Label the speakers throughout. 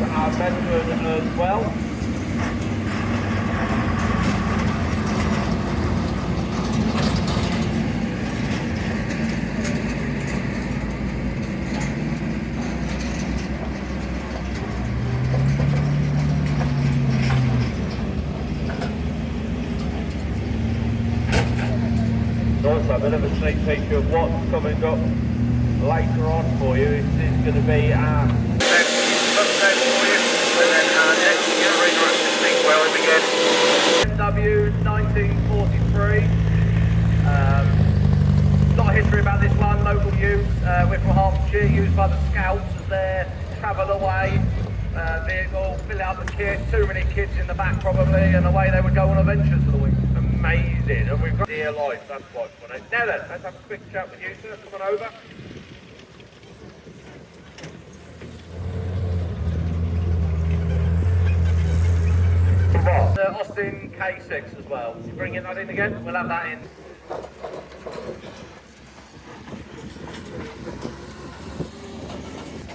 Speaker 1: with our Bedford as well. Also a bit of a sneak peek of what's coming up later on for you. This is going to be our update for you, and then our next arena at 16 where we begin. NW 1943. A lot of history about this one, local use. We're from Hertfordshire, used by the Scouts as their travel away vehicle, fill out the kit, too many kids in the back probably, and away they would go on adventures for the week. Amazing, and we've got dear life, that's quite funny. Now then, let's have a quick chat with you, sir. Come on over. Austin K6 as well. You bringing that in again? We'll have that in.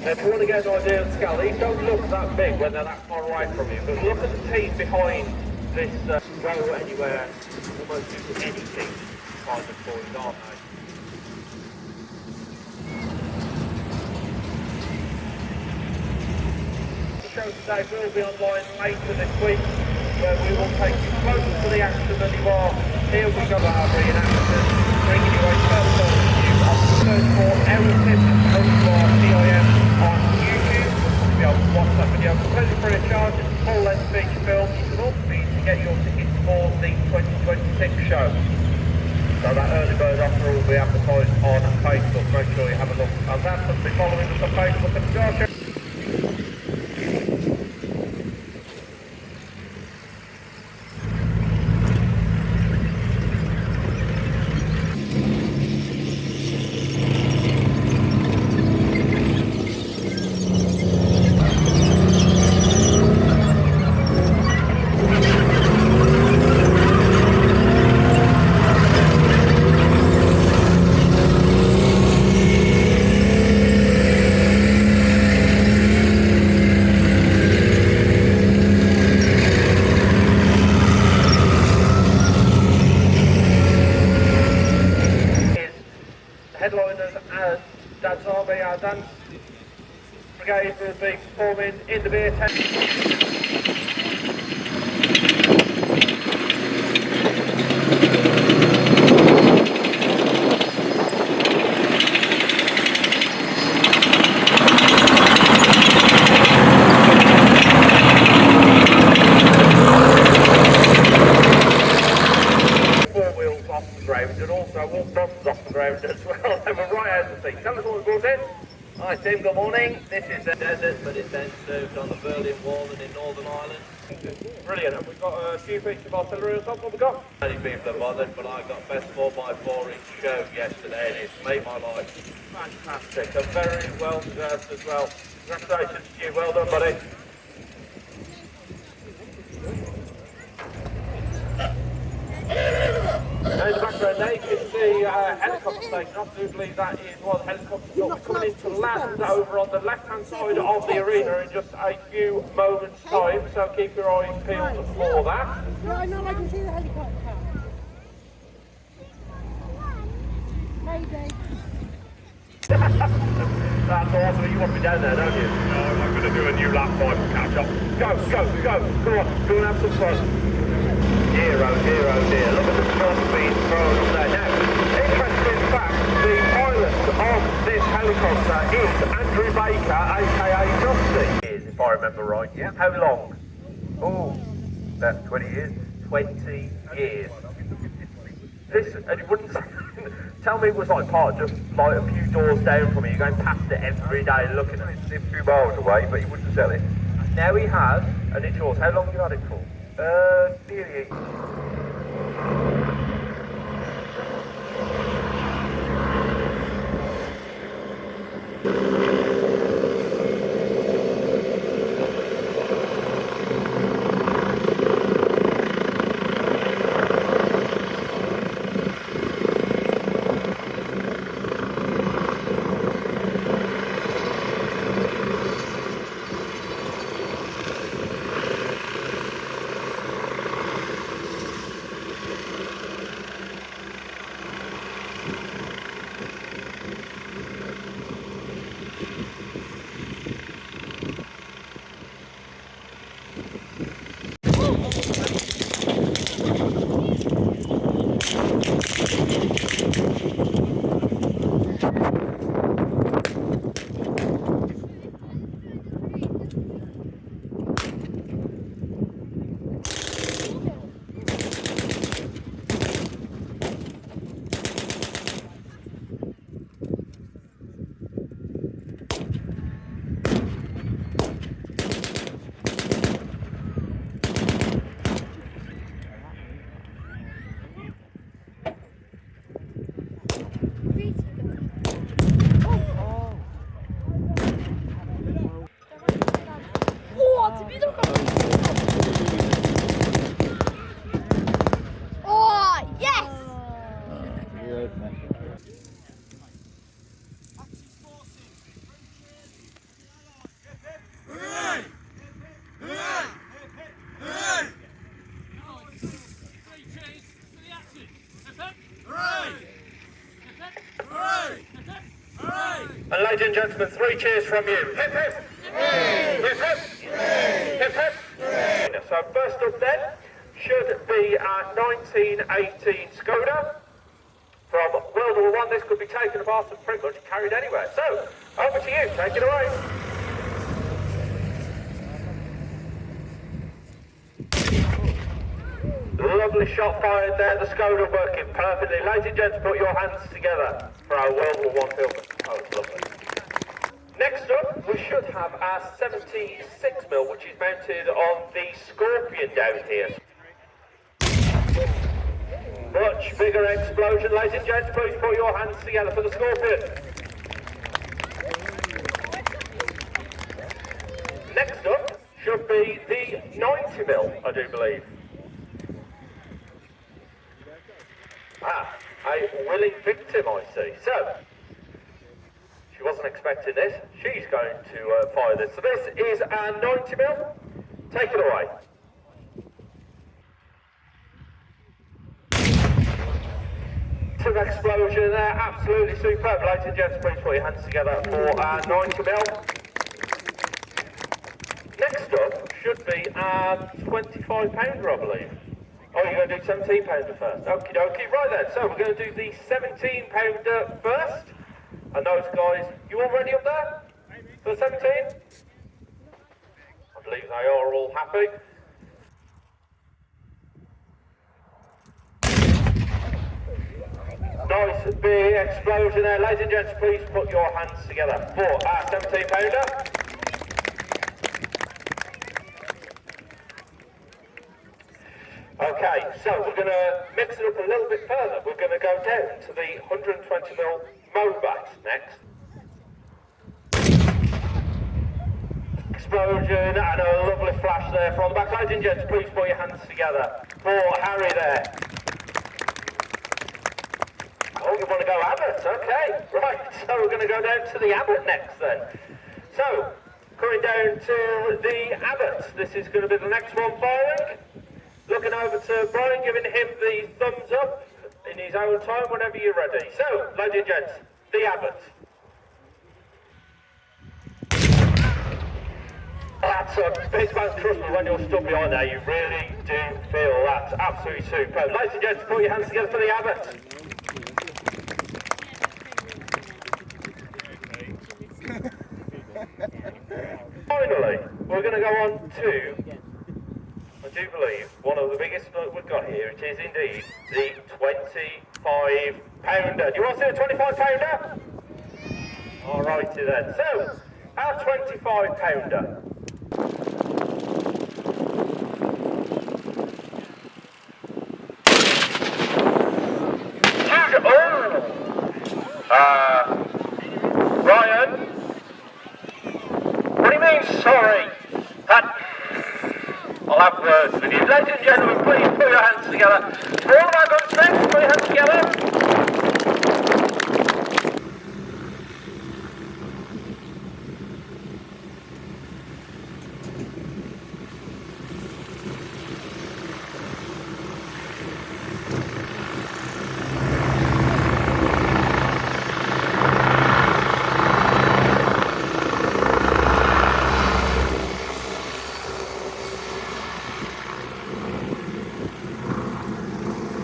Speaker 1: Now, if you want to get an idea of the scale, these don't look that big when they're that far away from you, but look at the teeth behind this go anywhere, almost into anything kind of toys, aren't they? The show today will be online later this week, where we will take you closer to the action than you are. Here we go, our reenactors, bringing you a personal view of the search for Aerosmith _PIM on YouTube. You'll be able to watch that video completely free of charge. It's a full-length feature film. You can also be to get your tickets for the 2026 show. So that early bird offer will be advertised on Facebook. Make sure you have a look at that. And be following us on Facebook and Dunchurch. Headliners as Dad's Army, our dance brigade will be performing in the beer tent. And also all buttons off the ground as well. They were right out of the seat. Tell us what was brought in. Hi Tim, good morning. This is the desert, but it's then served on the Berlin Wall and in Northern Ireland. Brilliant, and we've got a few pieces of artillery on top. What we got? Many people are bothered, but I got best 4x4 inch show yesterday, and it's made my life fantastic and very well deserved as well. Congratulations to you, well done, buddy. Now in the background there you can see helicopter station. I do believe that is one of the helicopters that will be coming into land over on the left hand side of the arena in just a few moments time, so keep your eyes peeled for that.
Speaker 2: Yeah, I know, I can see the helicopter. Maybe.
Speaker 1: That's awesome, you want me down there, don't you? No, I'm going to do a new lap 5 catch up. Go, go, go, go on, go and have some fun. Dear, oh dear, oh dear, look at the sun being thrown up there. Now, interesting fact, the pilot of this helicopter is Andrew Baker, aka Dusty. If I remember right, yeah. How long? Oh, about 20 years. 20 years. Listen, and it wouldn't tell me it was like part just like a few doors down from me. You're going past it every day looking at it. It's a few miles away, but you wouldn't sell it. Now he has, and it's yours. How long have you had it for? Nearly.
Speaker 2: Oh, yes!
Speaker 1: And ladies and gentlemen, 3 cheers from you. Hip hip! Hooray! Hip hip! Hooray! Hip hip! Hooray! So first up then should be our 1918 Skoda from World War I. This could be taken apart and pretty much carried anywhere. So, over to you, take it away. Lovely shot fired there, the Skoda working perfectly. Ladies and gents, put your hands together for our World War I film. Oh, it's lovely. Next up, we should have our 76mm, which is mounted on the Scorpion down here. Much bigger explosion. Ladies and gents, please put your hands together for the Scorpion. Next up should be the 90mm, I do believe. A willing victim, I see. So, she wasn't expecting this. She's going to fire this. So this is our 90mm. Take it away. Explosion there, absolutely superb. Ladies and gents, please put your hands together for our 90mm. Next up should be our 25-pounder, I believe. Oh, you're going to do 17-pounder first. Okie dokie. Right then, so we're going to do the 17-pounder first. And those guys, you all ready up there for the 17? I believe they are all happy. Nice big explosion there. Ladies and gents, please put your hands together for our 17-pounder. Okay, so we're going to mix it up a little bit further. We're going to go down to the 120mm Mobat next. Explosion and a lovely flash there from the back. Ladies and gents, please put your hands together for Harry there. Oh, you want to go Abbott? Okay, right. So we're going to go down to the Abbott next then. So, coming down to the Abbott. This is going to be the next one firing. Looking over to Brian, giving him the thumbs up in his own time whenever you're ready. So, ladies and gents, the Abbott. That's a big man, trust me, when you're stood behind there, you really do feel that's absolutely superb. Ladies and gents, put your hands together for the Abbott. Finally, we're going to go on to, I do believe, one of the biggest we've got here. It is indeed the 25-pounder. Do you want to see a 25-pounder? Alrighty then. So, our 25-pounder. Huge. Oh! Ryan? What do you mean, sorry? I'll have words with you. Ladies and gentlemen, please put your hands together. For all of our good friends, put your hands together.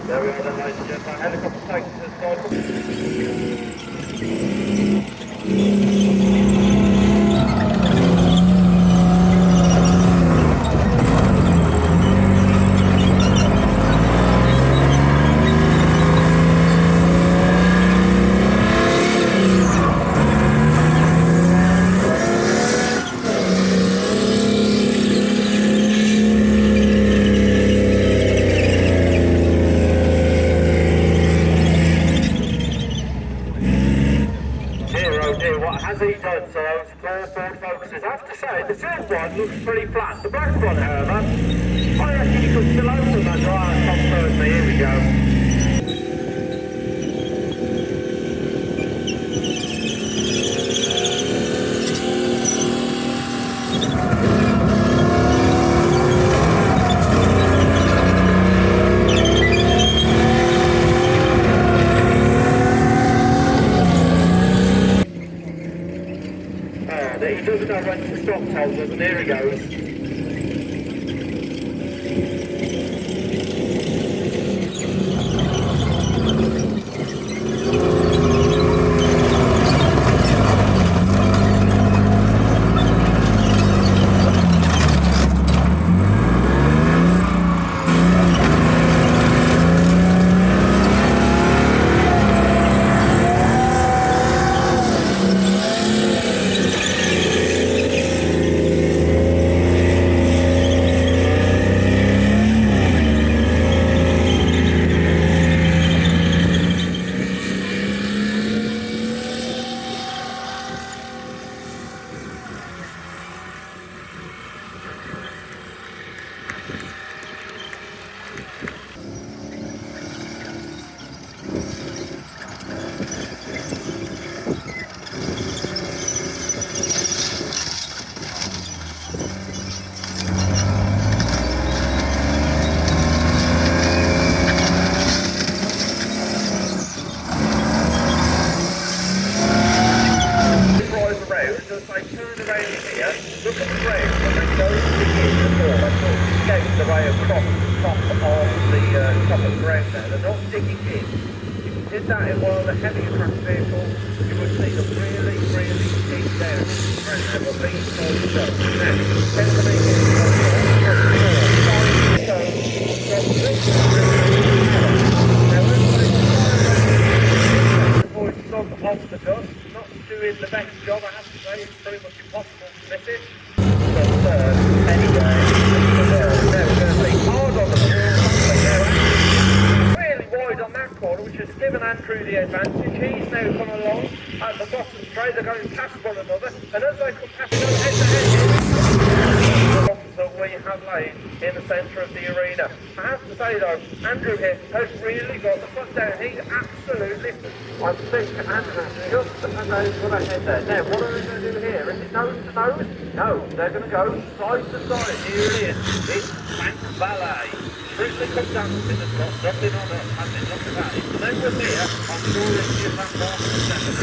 Speaker 1: There we are then, ladies and gentlemen. Helicopter I have to say, the silver one looks pretty flat. The black one, however, I reckon you could still open that right top first. Here we go. He doesn't know when to stop, tells us, and here he goes. Look at the brakes and then go to the gear before. They're sort of skating the way across the top of the top of the ground there. They're not digging in. If you did that in one of the heavier truck vehicles, you would see them really, really dig down into the ground. They were being told to go. Now, 10 to make it off the dust, not doing the best job, I have to say. It's pretty much impossible to miss it. But anyway, now we're going to be hard on the fuel. Really wide on that corner, which has given Andrew the advantage. He's now come along at the bottom straight. They're going past one another, and as they come past each other, head to head, that we have laid in the centre of the arena. I have to say though, Andrew here has really got the foot down. He's absolutely, I think Andrew's just about ahead there. Now, what are they going to do here? Is it nose to nose? No, they're going to go side to side. Here it is. It's Bank Ballet. Truthfully comes down to the top, nothing on us, has it? Look at that. If they were here, I'm sure they'd give that mark for the second.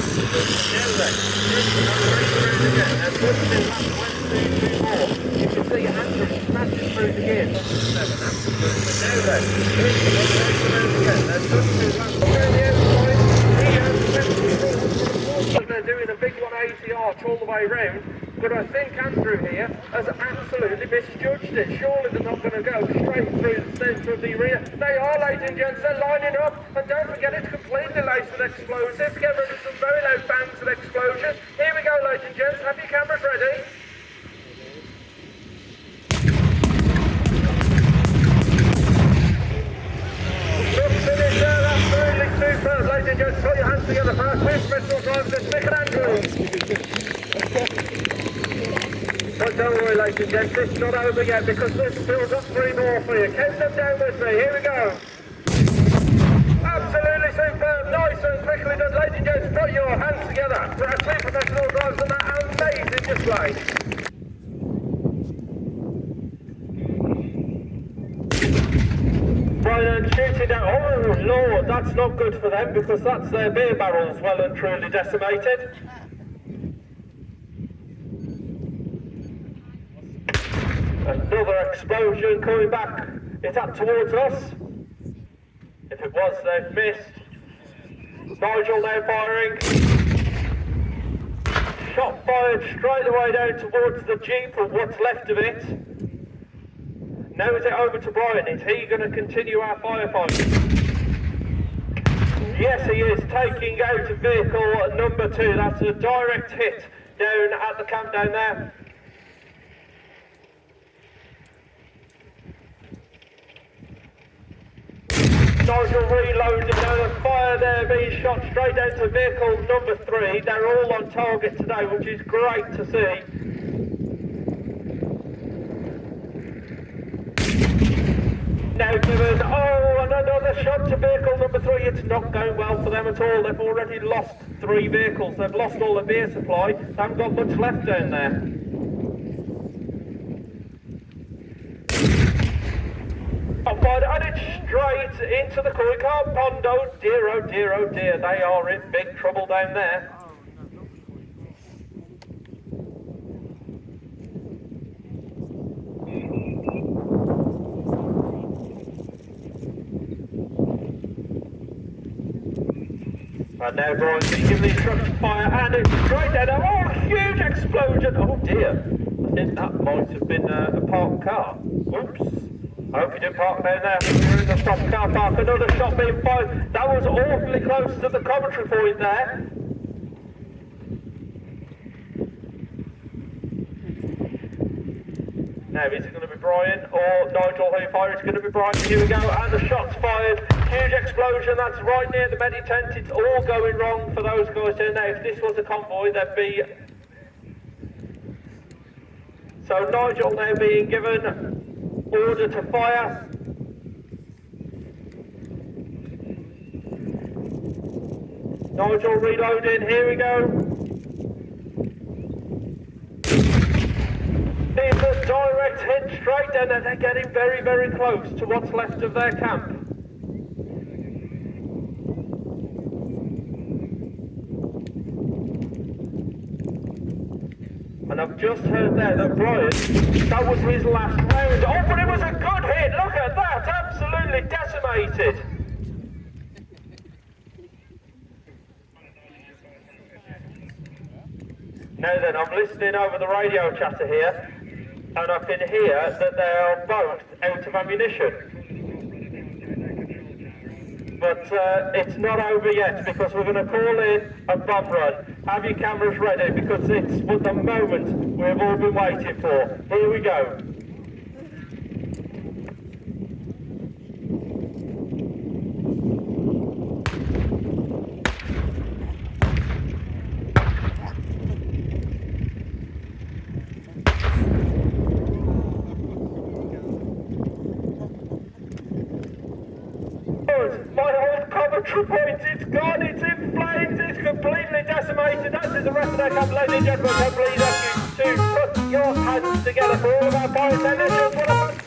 Speaker 1: Now then, here's the through again. There's one in that 1, 2, 3, 4. You can see Andrew smashing through the gears on the 7. Absolutely. Now then, here's the one through again. There's one, 2, 1. Around the outside, he has 74. They're doing a big 180 arch all the way round. But I think Andrew here has absolutely misjudged it. Surely they're not going to go straight through the centre of the arena. They are, ladies and gents, they're lining up. And don't forget, it's completely laced with explosives. Get ready for some very loud bangs of explosions. Here we go, ladies and gents. Have your cameras ready. Good finish there, absolutely superb. Ladies and gents, put your hands together for our two professional drivers, it's Mick and Andrew. But don't worry, ladies and gents, it's not over yet because there's still got 3 more for you. Count them down with me. Here we go. Absolutely superb. Nice and quickly done, ladies and gents. Put your hands together for our 2 professional drivers and that amazing display. Right, and shooting down. Oh, Lord, that's not good for them because that's their beer barrels well and truly decimated. Another explosion coming back. Is that towards us? If it was, they've missed. Nigel now firing. Shot fired straight away down towards the Jeep or what's left of it. Now is it over to Brian? Is he going to continue our firefight? Yes, he is taking out vehicle number 2. That's a direct hit down at the camp down there. Nigel reloading now, the fire there being shot straight down to vehicle number 3. They're all on target today, which is great to see. now given, oh, and another shot to vehicle number 3. It's not going well for them at all. They've already lost 3 vehicles. They've lost all the beer supply. They haven't got much left down there. Fired, and it's straight into the Koi car pond. Oh dear, oh dear. They are in big trouble down there. And now Brian's going to give the instructions fire, and it's straight down. Oh, huge explosion! Oh dear. I think that might have been a parked car. Oops. I hope you didn't park down there. I think you're in the stop car park. Another shot being fired. That was awfully close to the commentary point there. Now, is it going to be Brian or Nigel who fires? It's going to be Brian. Here we go, and the shot's fired. Huge explosion. That's right near the medi tent. It's all going wrong for those guys down there. If this was a convoy, there'd be... So Nigel now being given order to fire. Nigel reloading. Here we go. It's a direct hit straight down there. They're getting very, very close to what's left of their camp. And I've just heard there that Brian, that was his last round. Oh, but it was a good hit. Look at that. Absolutely decimated. Now then, I'm listening over the radio chatter here, and I can hear that they are both out of ammunition. But it's not over yet, because we're going to call in a bomb run. Have your cameras ready, because it's the moment we've all been waiting for. Here we go. My whole commentary point, it's gone, it's in flames, it's completely decimated. That is the rest of their camp, ladies and gentlemen. I please ask you to put your hands together for all of our pyrotechnicians.